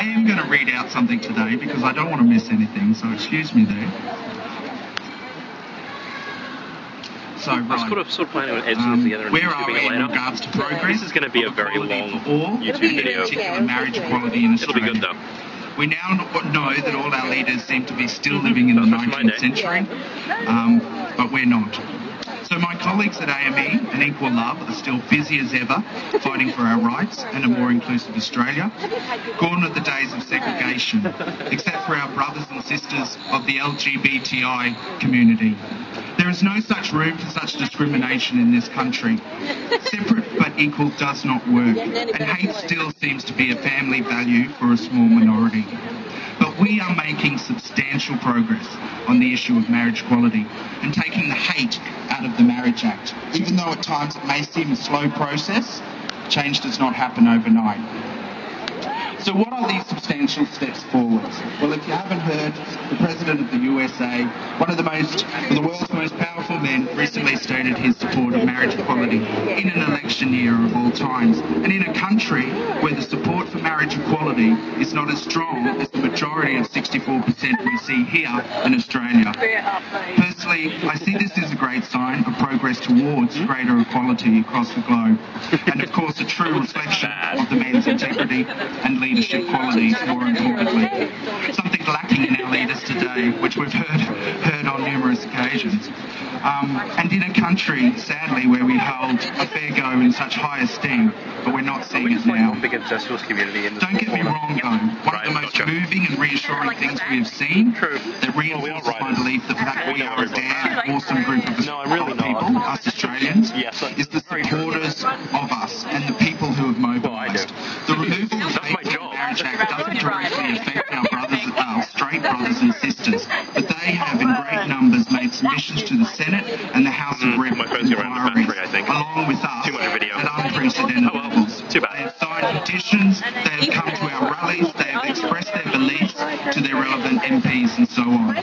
I am going to read out something today because I don't want to miss anything, so excuse me there. So, right. I was sort of planning on editing it together and where are we it later. in regards to progress? This is going to be a very long YouTube video. Particular marriage equality in It'll be Australia. good though. We now know that all our leaders seem to be still living in the 19th century, but we're not. So my colleagues at AME and Equal Love are still busy as ever, fighting for our rights and a more inclusive Australia. Gone are the days of segregation, except for our brothers and sisters of the LGBTI community. There is no such room for such discrimination in this country. Separate but equal does not work, and hate still seems to be a family value for a small minority. But we are making substantial progress on the issue of marriage equality and taking the hate out of the Marriage Act. Even though at times it may seem a slow process, change does not happen overnight. So what are these substantial steps forward? Well, if you haven't heard, the President of the USA, one of the world's most powerful men, recently stated his support of marriage equality in an election year of all times, and in a country where the support for marriage equality is not as strong as the majority of 64% we see here in Australia. Personally, I see this as a great sign of progress towards greater equality across the globe, and of course a true reflection of the man's integrity and leadership qualities, more importantly. Something lacking in our leaders today, which we've heard on numerous occasions. And in a country, sadly, where we hold a fair go in such high esteem, but we're not seeing it now. Big incestuous community in Don't get me wrong, though. One of the most moving and reassuring things we have seen that reinforces my belief that we are a damn awesome group of people, us Australians, is the supporters of us and the people who have mobilised. The removal of the Marriage Act doesn't directly affect our straight brothers and sisters, but they have in great numbers made submissions to the Senate and the House of Rep inquiries, along with us, at unprecedented levels. They have signed petitions, they have come to our rallies, they have expressed their beliefs to their relevant MPs and so on.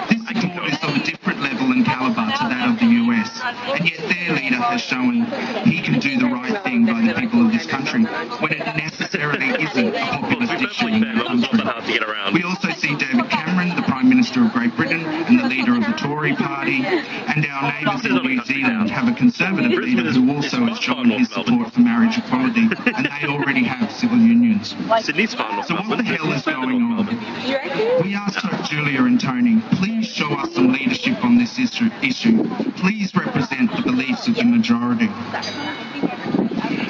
This support is of a different level and calibre to that of the US, and yet their leader has shown he can do the right thing by the people of this country when it necessarily isn't a populist issue in the country. We also see David Cameron, the Prime Minister of Great Britain and the leader of the Tory party, and our neighbours in New Zealand have a Conservative leader who also has shown his support for marriage equality, and they already have civil unions. So what the hell is going on? We asked Julia and Tony, please show us some leadership on this issue. Please represent the beliefs of the majority.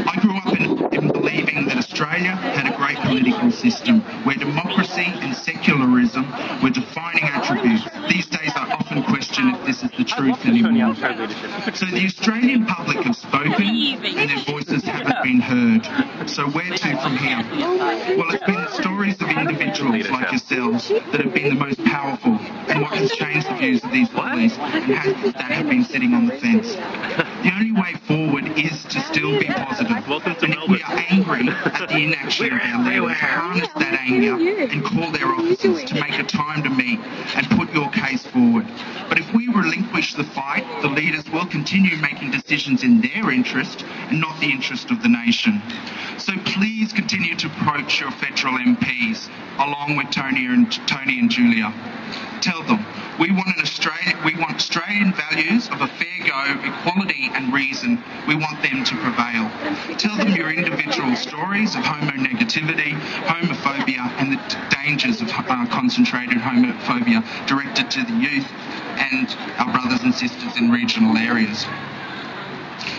I grew up in believing that Australia had a great political system where democracy and secularism were defining attributes. These days I often question if this is the truth anymore. So the Australian public have spoken and their voices haven't been heard. So where to from here? Well, it's been the stories of individuals like yourselves that have been the most powerful and what has changed the views of these bodies that have been sitting on the fence. The only way forward is to still be positive. And if we are angry at the inaction of our leaders, harness that anger and call their officers to make a time to meet and put your case forward. But if we relinquish the fight, the leaders will continue making decisions in their interest and not the interest of the nation. So please continue to approach your federal MPs along with Tony and Julia. Tell them we want Australian values of a fair go, equality and reason. We want them to prevail. Tell them your individual stories of homonegativity, homophobia and the dangers of concentrated homophobia directed to the youth and our brothers and sisters in regional areas.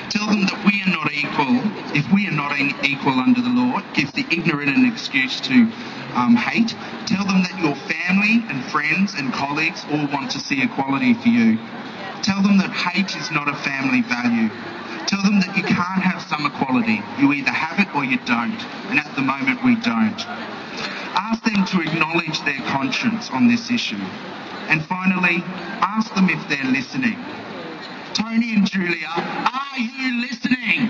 Tell them that we are not equal. If we are not equal under the law, it gives the ignorant an excuse to hate. Tell them that your family and friends and colleagues all want to see equality for you. Tell them that hate is not a family value. Tell them that you can't have some equality. You either have it or you don't. And at the moment we don't. Ask them to acknowledge their conscience on this issue. And finally, ask them if they're listening. Tony and Julia, are you listening?